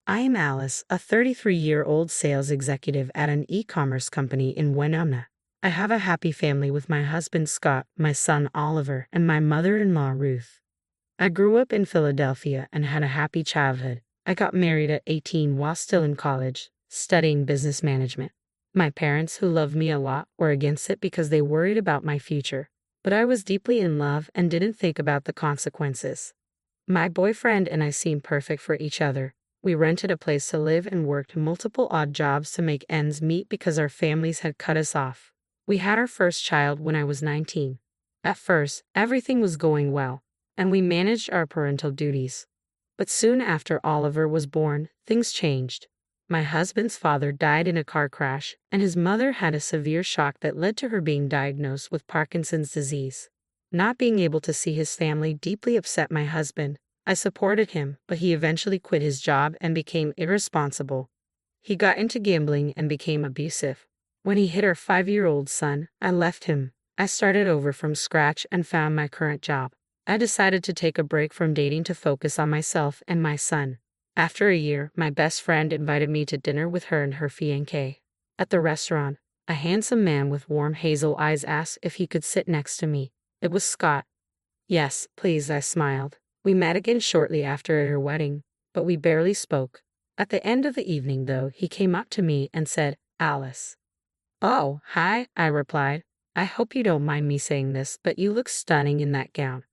I am Alice, a 33-year-old sales executive at an e-commerce company in Winona. I have a happy family with my husband Scott, my son Oliver, and my mother-in-law Ruth. I grew up in Philadelphia and had a happy childhood. I got married at 18 while still in college, studying business management. My parents, who loved me a lot, were against it because they worried about my future. But I was deeply in love and didn't think about the consequences. My boyfriend and I seemed perfect for each other. We rented a place to live and worked multiple odd jobs to make ends meet because our families had cut us off. We had our first child when I was 19. At first, everything was going well, and we managed our parental duties. But soon after Oliver was born, things changed. My husband's father died in a car crash, and his mother had a severe shock that led to her being diagnosed with Parkinson's disease. Not being able to see his family deeply upset my husband. I supported him, but he eventually quit his job and became irresponsible. He got into gambling and became abusive. When he hit our 5-year-old son, I left him. I started over from scratch and found my current job. I decided to take a break from dating to focus on myself and my son. After a year, my best friend invited me to dinner with her and her fiancé. At the restaurant, a handsome man with warm hazel eyes asked if he could sit next to me. It was Scott. Yes, please, I smiled. We met again shortly after at her wedding, but we barely spoke. At the end of the evening, though, he came up to me and said, "Alice." "Oh, hi," I replied. "I hope you don't mind me saying this, but you look stunning in that gown."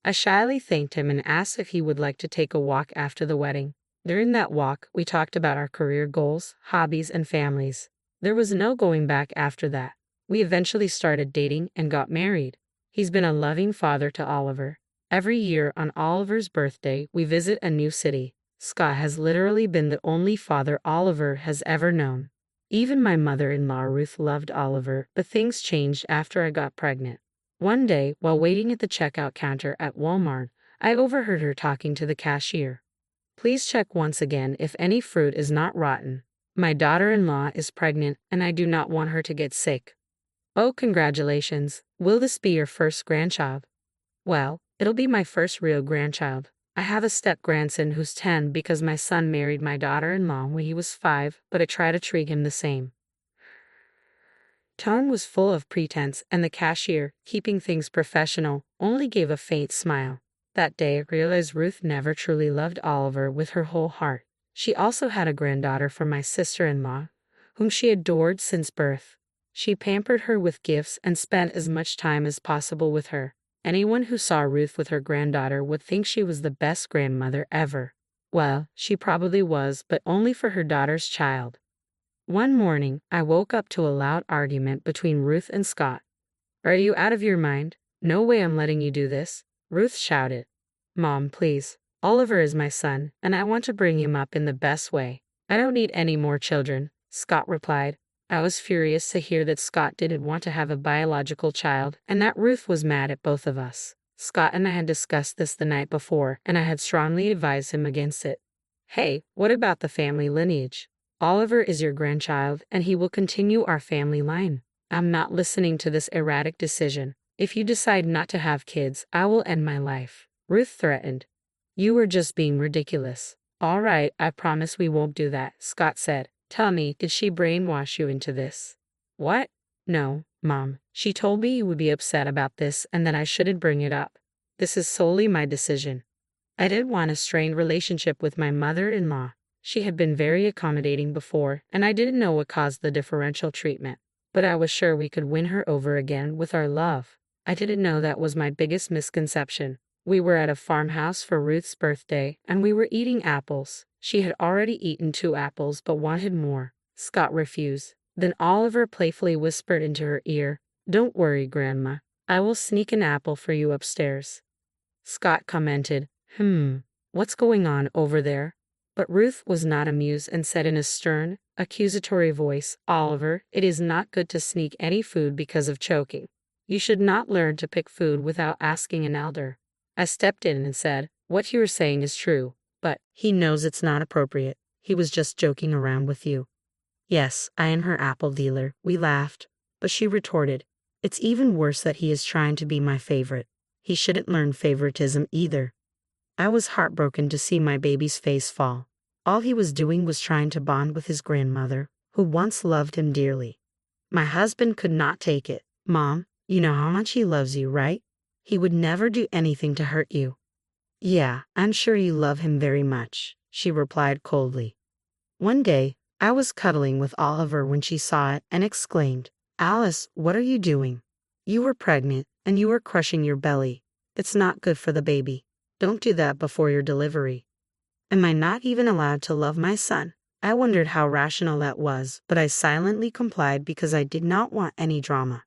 I shyly thanked him and asked if he would like to take a walk after the wedding. During that walk, we talked about our career goals, hobbies, and families. There was no going back after that. We eventually started dating and got married. He's been a loving father to Oliver. Every year on Oliver's birthday, we visit a new city. Scott has literally been the only father Oliver has ever known. Even my mother-in-law Ruth loved Oliver, but things changed after I got pregnant. One day, while waiting at the checkout counter at Walmart, I overheard her talking to the cashier. "Please check once again if any fruit is not rotten. My daughter-in-law is pregnant and I do not want her to get sick." "Oh, congratulations. Will this be your first grandchild?" "Well, it'll be my first real grandchild. I have a step-grandson who's 10 because my son married my daughter-in-law when he was 5, but I try to treat him the same." Tone was full of pretense, and the cashier, keeping things professional, only gave a faint smile. That day I realized Ruth never truly loved Oliver with her whole heart. She also had a granddaughter from my sister-in-law, whom she adored since birth. She pampered her with gifts and spent as much time as possible with her. Anyone who saw Ruth with her granddaughter would think she was the best grandmother ever. Well, she probably was, but only for her daughter's child. One morning, I woke up to a loud argument between Ruth and Scott. "Are you out of your mind? No way I'm letting you do this," Ruth shouted. "Mom, please. Oliver is my son, and I want to bring him up in the best way. I don't need any more children," Scott replied. I was furious to hear that Scott didn't want to have a biological child, and that Ruth was mad at both of us. Scott and I had discussed this the night before, and I had strongly advised him against it. "Hey, what about the family lineage? Oliver is your grandchild, and he will continue our family line. I'm not listening to this erratic decision. If you decide not to have kids, I will end my life," Ruth threatened. "You were just being ridiculous." "All right, I promise we won't do that," Scott said. "Tell me, did she brainwash you into this?" "What? No, Mom. She told me you would be upset about this and that I shouldn't bring it up. This is solely my decision." I didn't want a strained relationship with my mother-in-law. She had been very accommodating before, and I didn't know what caused the differential treatment. But I was sure we could win her over again with our love. I didn't know that was my biggest misconception. We were at a farmhouse for Ruth's birthday, and we were eating apples. She had already eaten 2 apples but wanted more. Scott refused. Then Oliver playfully whispered into her ear, "Don't worry, Grandma. I will sneak an apple for you upstairs." Scott commented, "What's going on over there?" But Ruth was not amused and said in a stern, accusatory voice, "Oliver, it is not good to sneak any food because of choking. You should not learn to pick food without asking an elder." I stepped in and said, "What you are saying is true, but he knows it's not appropriate. He was just joking around with you." "Yes, I am her apple dealer." We laughed, but she retorted, "It's even worse that he is trying to be my favorite. He shouldn't learn favoritism either." I was heartbroken to see my baby's face fall. All he was doing was trying to bond with his grandmother, who once loved him dearly. My husband could not take it. Mom, you know how much he loves you, right? He would never do anything to hurt you. Yeah, I'm sure you love him very much, she replied coldly. One day, I was cuddling with Oliver when she saw it and exclaimed, Alice, what are you doing? You were pregnant, and you were crushing your belly. It's not good for the baby. Don't do that before your delivery. Am I not even allowed to love my son? I wondered how rational that was, but I silently complied because I did not want any drama.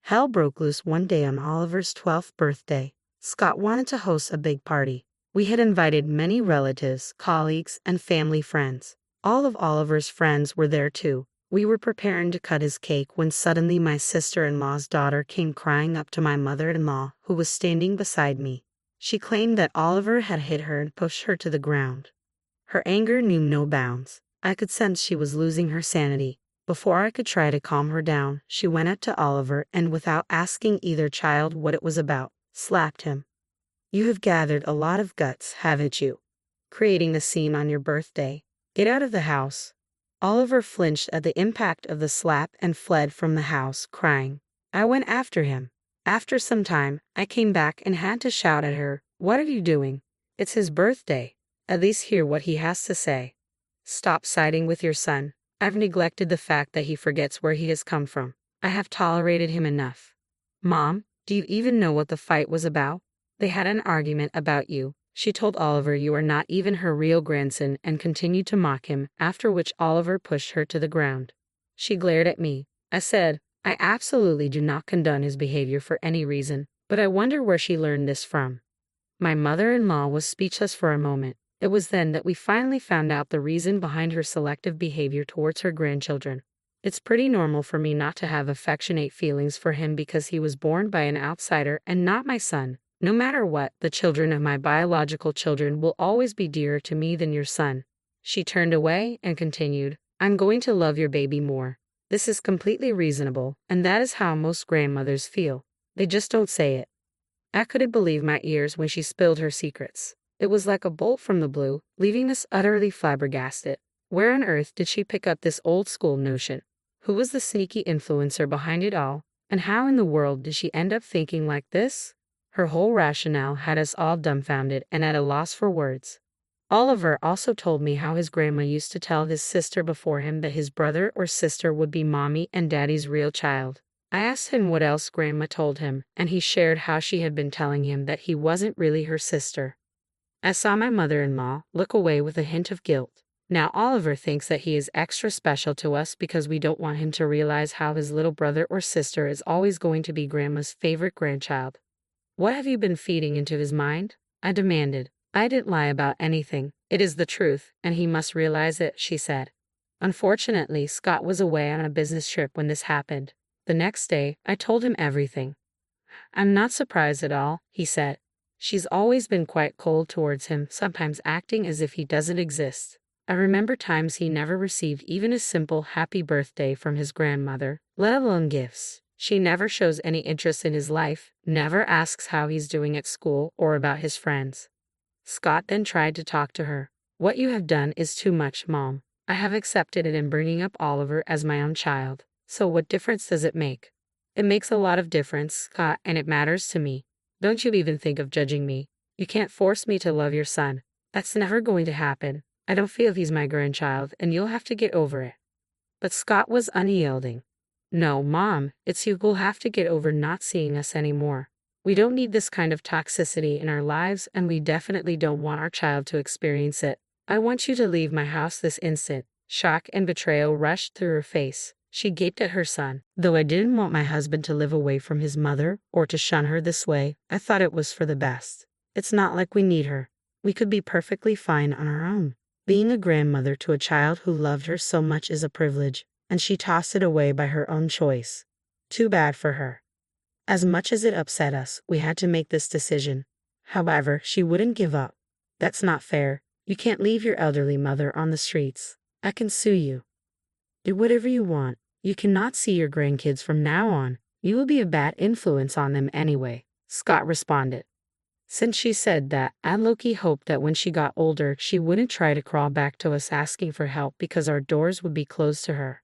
Hell broke loose one day on Oliver's 12th birthday. Scott wanted to host a big party. We had invited many relatives, colleagues, and family friends. All of Oliver's friends were there too. We were preparing to cut his cake when suddenly my sister-in-law's daughter came crying up to my mother-in-law, who was standing beside me. She claimed that Oliver had hit her and pushed her to the ground. Her anger knew no bounds. I could sense she was losing her sanity. Before I could try to calm her down, she went up to Oliver and, without asking either child what it was about, slapped him. You have gathered a lot of guts, haven't you? Creating a scene on your birthday. Get out of the house. Oliver flinched at the impact of the slap and fled from the house, crying. I went after him. After some time, I came back and had to shout at her, What are you doing? It's his birthday. At least hear what he has to say. Stop siding with your son. I've neglected the fact that he forgets where he has come from. I have tolerated him enough. Mom, do you even know what the fight was about? They had an argument about you. She told Oliver you are not even her real grandson and continued to mock him, after which Oliver pushed her to the ground. She glared at me. I said, I absolutely do not condone his behavior for any reason, but I wonder where she learned this from. My mother-in-law was speechless for a moment. It was then that we finally found out the reason behind her selective behavior towards her grandchildren. It's pretty normal for me not to have affectionate feelings for him because he was born by an outsider and not my son. No matter what, the children of my biological children will always be dearer to me than your son. She turned away and continued, I'm going to love your baby more. This is completely reasonable, and that is how most grandmothers feel. They just don't say it. I couldn't believe my ears when she spilled her secrets. It was like a bolt from the blue, leaving us utterly flabbergasted. Where on earth did she pick up this old-school notion? Who was the sneaky influencer behind it all? And how in the world did she end up thinking like this? Her whole rationale had us all dumbfounded and at a loss for words. Oliver also told me how his grandma used to tell his sister before him that his brother or sister would be mommy and daddy's real child. I asked him what else grandma told him, and he shared how she had been telling him that he wasn't really her sister. I saw my mother-in-law look away with a hint of guilt. Now Oliver thinks that he is extra special to us because we don't want him to realize how his little brother or sister is always going to be grandma's favorite grandchild. What have you been feeding into his mind? I demanded. I didn't lie about anything. It is the truth, and he must realize it, she said. Unfortunately, Scott was away on a business trip when this happened. The next day, I told him everything. I'm not surprised at all, he said. She's always been quite cold towards him, sometimes acting as if he doesn't exist. I remember times he never received even a simple happy birthday from his grandmother, let alone gifts. She never shows any interest in his life, never asks how he's doing at school or about his friends. Scott then tried to talk to her. What you have done is too much, Mom. I have accepted it in bringing up Oliver as my own child. So what difference does it make? It makes a lot of difference, Scott, and it matters to me. Don't you even think of judging me. You can't force me to love your son. That's never going to happen. I don't feel he's my grandchild, and you'll have to get over it. But Scott was unyielding. No, Mom, it's you who'll have to get over not seeing us anymore. We don't need this kind of toxicity in our lives, and we definitely don't want our child to experience it. I want you to leave my house this instant. Shock and betrayal rushed through her face. She gaped at her son. Though I didn't want my husband to live away from his mother or to shun her this way, I thought it was for the best. It's not like we need her. We could be perfectly fine on our own. Being a grandmother to a child who loved her so much is a privilege, and she tossed it away by her own choice. Too bad for her. As much as it upset us, we had to make this decision. However, she wouldn't give up. That's not fair. You can't leave your elderly mother on the streets. I can sue you. Do whatever you want. You cannot see your grandkids from now on. You will be a bad influence on them anyway, Scott responded. Since she said that, I low-key hoped that when she got older, she wouldn't try to crawl back to us asking for help because our doors would be closed to her.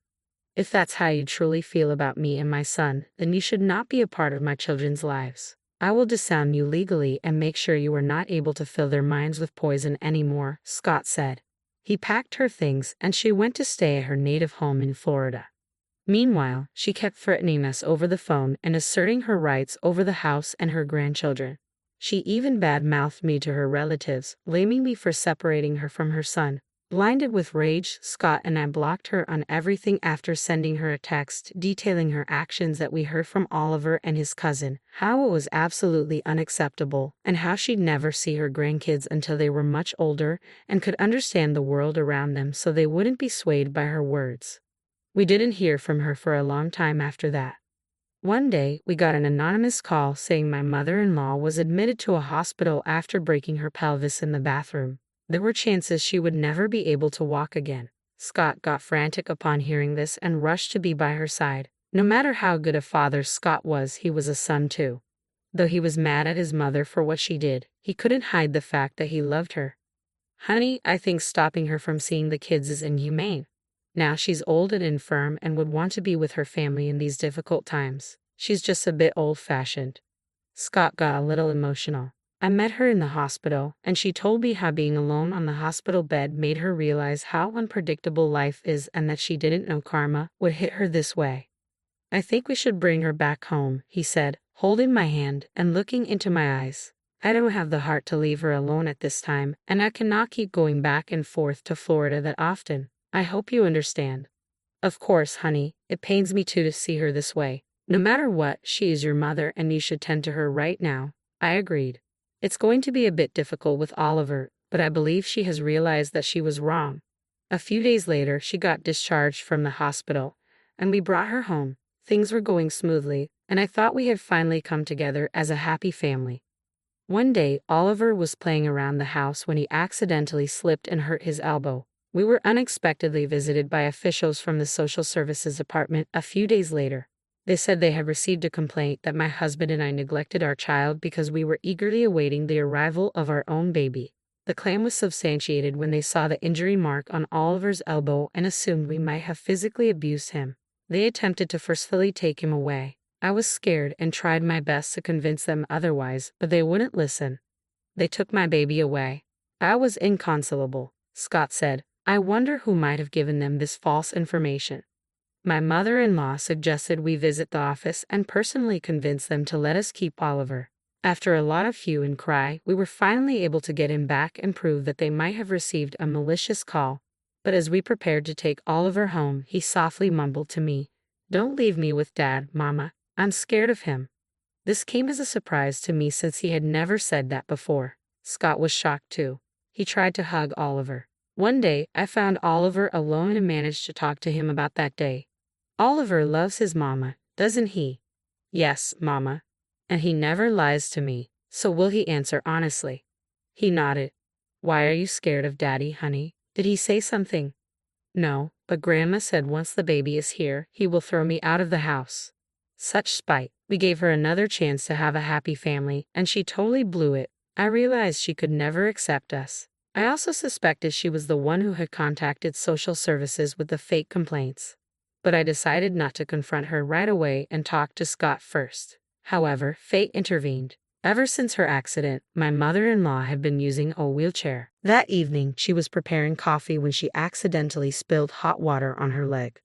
If that's how you truly feel about me and my son, then you should not be a part of my children's lives. I will disown you legally and make sure you are not able to fill their minds with poison anymore, Scott said. He packed her things and she went to stay at her native home in Florida. Meanwhile, she kept threatening us over the phone and asserting her rights over the house and her grandchildren. She even bad-mouthed me to her relatives, blaming me for separating her from her son. Blinded with rage, Scott and I blocked her on everything after sending her a text detailing her actions that we heard from Oliver and his cousin, how it was absolutely unacceptable, and how she'd never see her grandkids until they were much older and could understand the world around them so they wouldn't be swayed by her words. We didn't hear from her for a long time after that. One day, we got an anonymous call saying my mother-in-law was admitted to a hospital after breaking her pelvis in the bathroom. There were chances she would never be able to walk again. Scott got frantic upon hearing this and rushed to be by her side. No matter how good a father Scott was, he was a son too. Though he was mad at his mother for what she did, he couldn't hide the fact that he loved her. Honey, I think stopping her from seeing the kids is inhumane. Now she's old and infirm and would want to be with her family in these difficult times. She's just a bit old-fashioned. Scott got a little emotional. I met her in the hospital, and she told me how being alone on the hospital bed made her realize how unpredictable life is and that she didn't know karma would hit her this way. I think we should bring her back home, he said, holding my hand and looking into my eyes. I don't have the heart to leave her alone at this time, and I cannot keep going back and forth to Florida that often. I hope you understand. Of course, honey, it pains me too to see her this way. No matter what, she is your mother and you should tend to her right now. I agreed. It's going to be a bit difficult with Oliver, but I believe she has realized that she was wrong. A few days later, she got discharged from the hospital, and we brought her home. Things were going smoothly, and I thought we had finally come together as a happy family. One day, Oliver was playing around the house when he accidentally slipped and hurt his elbow. We were unexpectedly visited by officials from the social services department a few days later. They said they had received a complaint that my husband and I neglected our child because we were eagerly awaiting the arrival of our own baby. The claim was substantiated when they saw the injury mark on Oliver's elbow and assumed we might have physically abused him. They attempted to forcefully take him away. I was scared and tried my best to convince them otherwise, but they wouldn't listen. They took my baby away. I was inconsolable, Scott said. I wonder who might have given them this false information. My mother-in-law suggested we visit the office and personally convince them to let us keep Oliver. After a lot of hue and cry, we were finally able to get him back and prove that they might have received a malicious call. But as we prepared to take Oliver home, he softly mumbled to me, "Don't leave me with Dad, Mama. I'm scared of him." This came as a surprise to me since he had never said that before. Scott was shocked too. He tried to hug Oliver. One day, I found Oliver alone and managed to talk to him about that day. Oliver loves his mama, doesn't he? Yes, Mama. And he never lies to me, so will he answer honestly? He nodded. Why are you scared of Daddy, honey? Did he say something? No, but Grandma said once the baby is here, he will throw me out of the house. Such spite. We gave her another chance to have a happy family, and she totally blew it. I realized she could never accept us. I also suspected she was the one who had contacted social services with the fake complaints. But I decided not to confront her right away and talk to Scott first. However, fate intervened. Ever since her accident, my mother-in-law had been using a wheelchair. That evening, she was preparing coffee when she accidentally spilled hot water on her leg.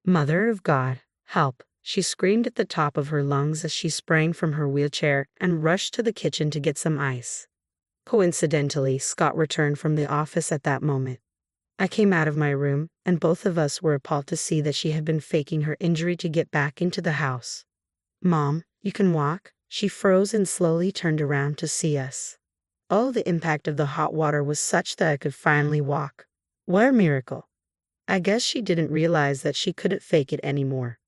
Mother of God, help! She screamed at the top of her lungs as she sprang from her wheelchair and rushed to the kitchen to get some ice. Coincidentally, Scott returned from the office at that moment. I came out of my room, and both of us were appalled to see that she had been faking her injury to get back into the house. Mom, you can walk? She froze and slowly turned around to see us. Oh, the impact of the hot water was such that I could finally walk. What a miracle. I guess she didn't realize that she couldn't fake it anymore.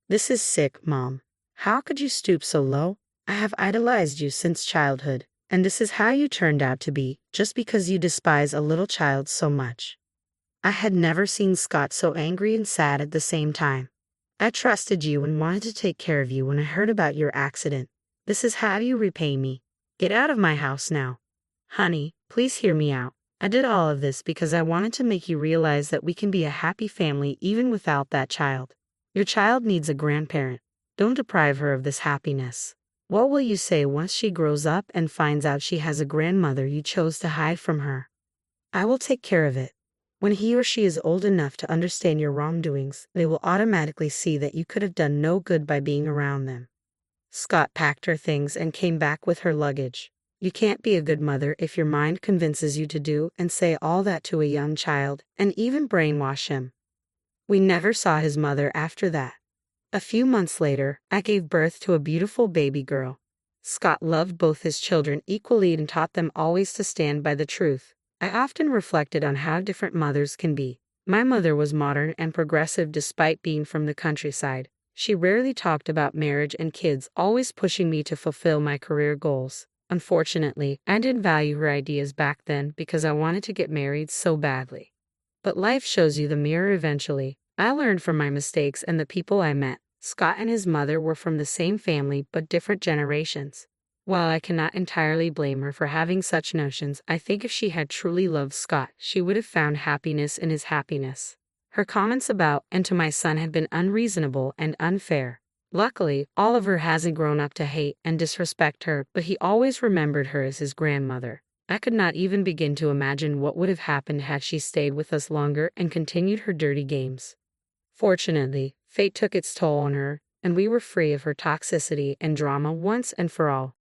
This is sick, Mom. How could you stoop so low? I have idolized you since childhood, and this is how you turned out to be, just because you despise a little child so much. I had never seen Scott so angry and sad at the same time. I trusted you and wanted to take care of you when I heard about your accident. This is how you repay me. Get out of my house now. Honey, please hear me out. I did all of this because I wanted to make you realize that we can be a happy family even without that child. Your child needs a grandparent. Don't deprive her of this happiness. What will you say once she grows up and finds out she has a grandmother you chose to hide from her? I will take care of it. When he or she is old enough to understand your wrongdoings, they will automatically see that you could have done no good by being around them. Scott packed her things and came back with her luggage. You can't be a good mother if your mind convinces you to do and say all that to a young child, and even brainwash him. We never saw his mother after that. A few months later, I gave birth to a beautiful baby girl. Scott loved both his children equally and taught them always to stand by the truth. I often reflected on how different mothers can be. My mother was modern and progressive despite being from the countryside. She rarely talked about marriage and kids, always pushing me to fulfill my career goals. Unfortunately, I didn't value her ideas back then because I wanted to get married so badly. But life shows you the mirror eventually. I learned from my mistakes and the people I met. Scott and his mother were from the same family but different generations. While I cannot entirely blame her for having such notions, I think if she had truly loved Scott, she would have found happiness in his happiness. Her comments about and to my son had been unreasonable and unfair. Luckily, Oliver hasn't grown up to hate and disrespect her, but he always remembered her as his grandmother. I could not even begin to imagine what would have happened had she stayed with us longer and continued her dirty games. Fortunately, fate took its toll on her, and we were free of her toxicity and drama once and for all.